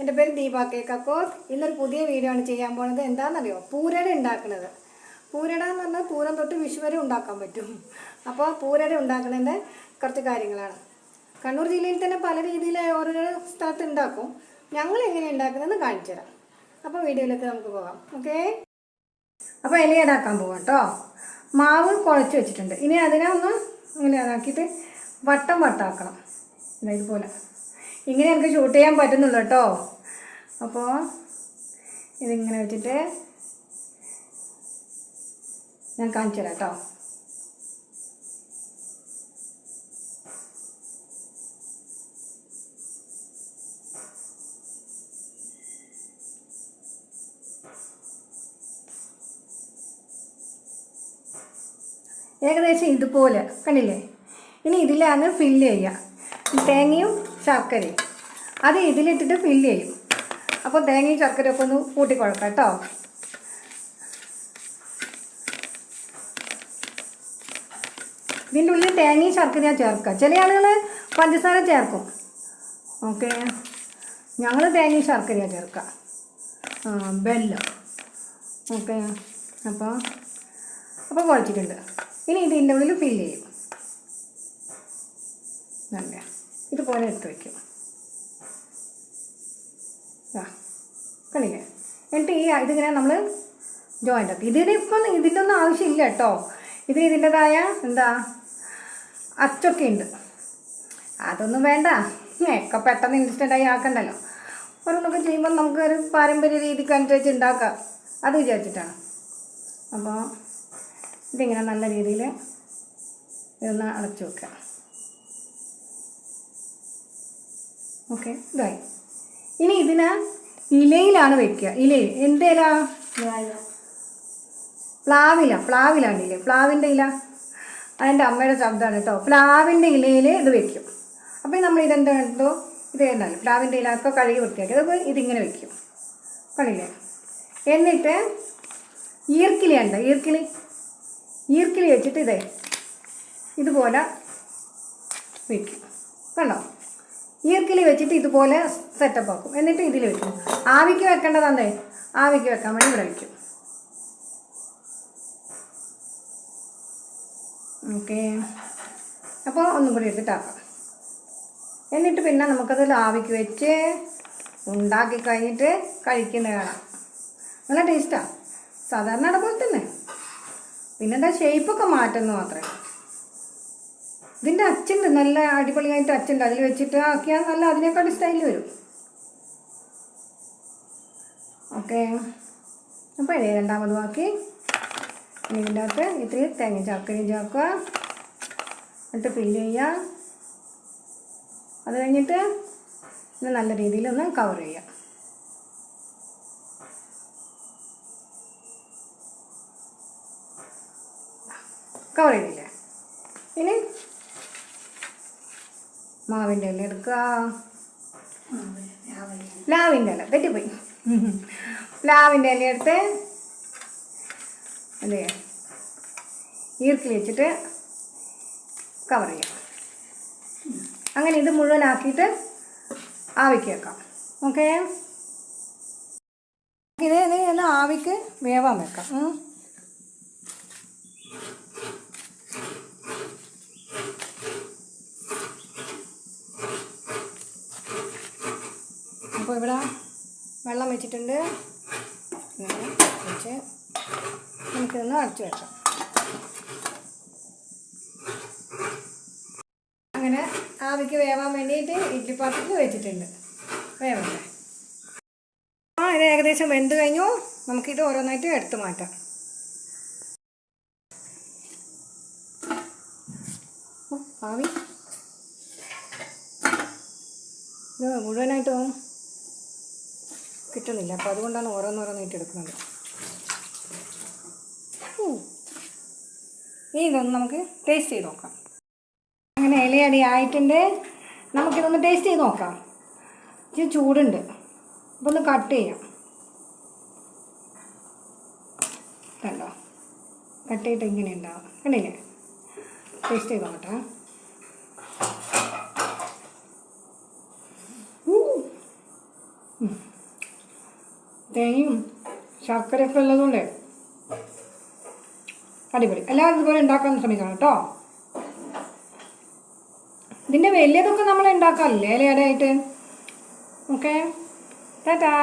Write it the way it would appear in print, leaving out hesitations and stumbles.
എൻ്റെ പേര് ദീപ കെ കക്കോത്ത്. ഇന്നൊരു പുതിയ വീഡിയോ ആണ് ചെയ്യാൻ പോകുന്നത്. എന്താണെന്നറിയോ? പൂരട ഉണ്ടാക്കുന്നത്. പൂരട എന്ന് പറഞ്ഞാൽ പൂരം തൊട്ട് വിഷു വരെ ഉണ്ടാക്കാൻ പറ്റും. അപ്പോൾ പൂരട ഉണ്ടാക്കുന്നതിൻ്റെ കുറച്ച് കാര്യങ്ങളാണ്. കണ്ണൂർ ജില്ലയിൽ തന്നെ പല രീതിയിൽ ഓരോരോ സ്ഥലത്ത് ഉണ്ടാക്കും. ഞങ്ങൾ എങ്ങനെയാണ് ഉണ്ടാക്കുന്നതെന്ന് കാണിച്ചു തരാം. അപ്പോൾ വീഡിയോയിലേക്ക് നമുക്ക് പോകാം. ഓക്കെ. അപ്പോൾ ഇലയടാക്കാൻ പോകാം കേട്ടോ. മാവ് കുഴച്ച് വെച്ചിട്ടുണ്ട്. ഇനി അതിനെ ഒന്ന് ഇങ്ങനെ ഇതാക്കിയിട്ട് വട്ടം വട്ടാക്കണം. ഇതുപോലെ ഇങ്ങനെ എനിക്ക് ഷൂട്ട് ചെയ്യാൻ പറ്റുന്നുള്ളൂ കേട്ടോ. അപ്പോൾ ഇതിങ്ങനെ വെച്ചിട്ട് ഞാൻ കാണിച്ചു തരാം കേട്ടോ. ഏകദേശം ഇതുപോലെ കണ്ടില്ലേ? ഇനി ഇതിലാണ് ഫില്ല് ചെയ്യുക. തേങ്ങയും ശർക്കരയും അത് ഇതിലിട്ടിട്ട് ഫില്ല് ചെയ്യും. അപ്പോൾ തേങ്ങയും ശർക്കരയൊക്കെ ഒന്ന് കൂട്ടിക്കുഴക്കാം കേട്ടോ. ഇതിൻ്റെ ഉള്ളിൽ തേങ്ങയും ശർക്കരയും ചേർക്കുക. ചില ആളുകൾ പഞ്ചസാര ചേർക്കും. ഓക്കെ, ഞങ്ങൾ തേങ്ങയും ശർക്കരയാണ് ചേർക്കുക, ബെല്ലം. ഓക്കെ, അപ്പോൾ കുഴച്ചിട്ടുണ്ട്. ഇനി ഇതിൻ്റെ ഉള്ളിൽ ഫില്ല് ചെയ്യും. നല്ല ഇതുപോലെ എടുത്ത് വയ്ക്കും. കണ്ടില്ലേ? എന്നിട്ട് ഇതിങ്ങനെ നമ്മൾ ജോയിൻ്റ് ആക്കി. ഇതിൻ്റെ ഒന്നും ആവശ്യമില്ല കേട്ടോ. ഇതിൻ്റെതായ അച്ചൊക്കെ ഉണ്ട്. അതൊന്നും വേണ്ട. ഒക്കെ പെട്ടെന്ന് ഇൻസ്റ്റൻ്റായി ആക്കണ്ടല്ലോ. ഓരോന്നൊക്കെ ചെയ്യുമ്പോൾ നമുക്ക് ഒരു പാരമ്പര്യ രീതിക്ക് അനുസരിച്ച് ഉണ്ടാക്കാം, അത് വിചാരിച്ചിട്ടാണ്. അപ്പോൾ ഇതിങ്ങനെ നല്ല രീതിയിൽ ഇതൊന്ന് അടച്ചു വെക്കുക. ഓക്കെ, ഇതായി. ഇനി ഇതിനെ ഇലയിലാണ് വെക്കുക. ഇലയിൽ എന്ത് ഇല? പ്ലാവിലാണ്ടില്ലേ? പ്ലാവിൻ്റെ ഇല. അതിൻ്റെ അമ്മയുടെ ശബ്ദമാണ് കേട്ടോ. പ്ലാവിൻ്റെ ഇലയിൽ ഇത് വെക്കും. അപ്പോൾ നമ്മൾ ഇതെന്താ എടുത്തോ, ഇത് തന്നെയല്ലോ പ്ലാവിൻ്റെ ഇല ഒക്കെ കഴുകി വൃത്തിയാക്കി. അപ്പോൾ ഇതിങ്ങനെ വെക്കും. കണ്ടില്ലേ? എന്നിട്ട് ഈർക്കിലിയുണ്ട്, ഈർക്കിലി വെച്ചിട്ട് ഇതുപോലെ വയ്ക്കും. കണ്ടോ? ഈർക്കിലി വെച്ചിട്ട് ഇതുപോലെ സെറ്റപ്പ് ആക്കും. എന്നിട്ട് ഇതിൽ വെക്കും. ആവിക്ക് വെക്കേണ്ടതാണ്ടേ, ആവിക്ക് വെക്കാൻ വേണ്ടി ഇവിടെ വയ്ക്കും. ഓക്കെ, അപ്പോൾ ഒന്നും കൂടി എടുത്തിട്ടാക്കാം. എന്നിട്ട് പിന്നെ നമുക്കത് ആവിക്ക് വെച്ച് ഉണ്ടാക്കി കഴിഞ്ഞിട്ട് കഴിക്കുന്നത് കാണാം. നല്ല ടേസ്റ്റാണ്. സാധാരണ അതുപോലെ തന്നെ. പിന്നെന്താ, ഷേപ്പൊക്കെ മാറ്റുന്നു മാത്രമേ. ഇതിൻ്റെ അച്ചുണ്ട്, നല്ല അടിപൊളിയായിട്ട് അച്ചുണ്ട്. അതിൽ വെച്ചിട്ട് ആക്കിയാൽ നല്ല അതിനേക്കാളും സ്റ്റൈലിൽ വരും. ഓക്കെ, അപ്പോൾ രണ്ടാമതും ആക്കി ഇനി ഇതിൻ്റെ അകത്ത് ഇത്തിരി തേങ്ങ ശർക്കരയും ചേർക്കുക. എന്നിട്ട് ഫില്ല് ചെയ്യുക. അത് കഴിഞ്ഞിട്ട് ഇത് നല്ല രീതിയിലൊന്ന് കവർ ചെയ്യുക. കവർ ചെയ്തില്ലേ? ഇനി മാവിൻ്റെ ഇല എടുക്കുക. പ്ലാവിൻ്റെ ഇല തെറ്റിപ്പോയി. പ്ലാവിൻ്റെ ഇല എടുത്ത് അല്ലേ ഈർക്കിൽ വെച്ചിട്ട് കവർ ചെയ്യാം. അങ്ങനെ ഇത് മുഴുവനാക്കിയിട്ട് ആവിക്ക് വെക്കാം. ഓക്കെ, ഇത് ഒന്ന് ആവിക്ക് വേവാൻ വെക്കാം. അപ്പോൾ ഇവിടെ വെള്ളം വെച്ചിട്ടുണ്ട്. ഇങ്ങനെ വെച്ച് നമുക്കിതൊന്ന് അടച്ചു വെക്കാം. അങ്ങനെ ആവിക്ക് വേവാൻ വേണ്ടിയിട്ട് ഇഡ്ഡലി പാത്രത്തിൽ വെച്ചിട്ടുണ്ട്. വേവണ്ടേ? ഇത് ഏകദേശം വെന്ത് കഴിഞ്ഞു. നമുക്കിത് ഓരോന്നായിട്ട് എടുത്ത് മാറ്റാം. ആവി ഇത് മുഴുവനായിട്ടും കിട്ടുന്നില്ല. അപ്പോൾ അതുകൊണ്ടാണ് ഓരോന്നോരോന്നായിട്ട് എടുക്കുന്നത്. ഇനി ഇതൊന്ന് നമുക്ക് ടേസ്റ്റ് ചെയ്ത് നോക്കാം. അങ്ങനെ ഇലയടി ആയിട്ടുണ്ട്. നമുക്കിതൊന്ന് ടേസ്റ്റ് ചെയ്ത് നോക്കാം. ഇച്ചിരി ചൂടുണ്ട്, അപ്പോൾ ഒന്ന് കട്ട് ചെയ്യാം. കണ്ടോ? കട്ട് ചെയ്തിട്ട് ഇങ്ങനെ ഉണ്ടാവും. കണ്ടില്ലേ? ടേസ്റ്റ് ചെയ്ത് നോക്കട്ടെ. തേങ്ങയും ശർക്കരയൊക്കെ ഉള്ളതുകൊണ്ട് അടിപൊളി. എല്ലാവരും ഇതുപോലെ ഉണ്ടാക്കാൻ ശ്രമിക്കണം കേട്ടോ. ഇതിൻ്റെ വലിയതൊക്കെ നമ്മൾ ഉണ്ടാക്കാറില്ലേ ഇലയടയായിട്ട്. ഓക്കെ, ടാറ്റാ.